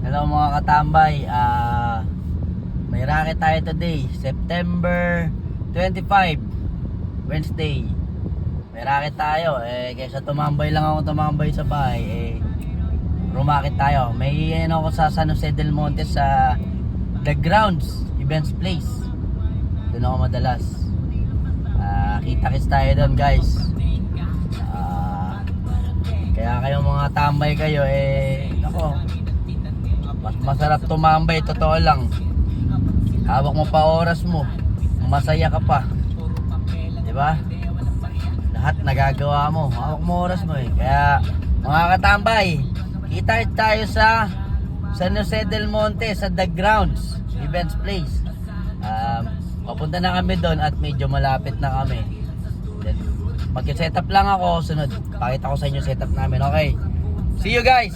Hello mga katambay, may racket tayo today, September 25, Wednesday. May racket tayo, kaysa tumambay lang ako sa bahay, rumakit tayo. May ako sa San Jose del Monte sa The Grounds Events Place. Doon ako madalas. Kita-kits tayo doon guys. Kaya kayong mga tambay kayo, ako, mas masarap tumambay, totoo lang. Hawak mo pa oras mo, masaya ka pa, di ba? Lahat nagagawa mo, hawak mo oras mo Kaya mga katambay, kita tayo sa San Jose del Monte sa The Grounds Events Place. Papunta na kami doon at medyo malapit na kami. Then, mag-setup lang ako, sunod pakita ko sa inyo setup namin. Okay, see you guys.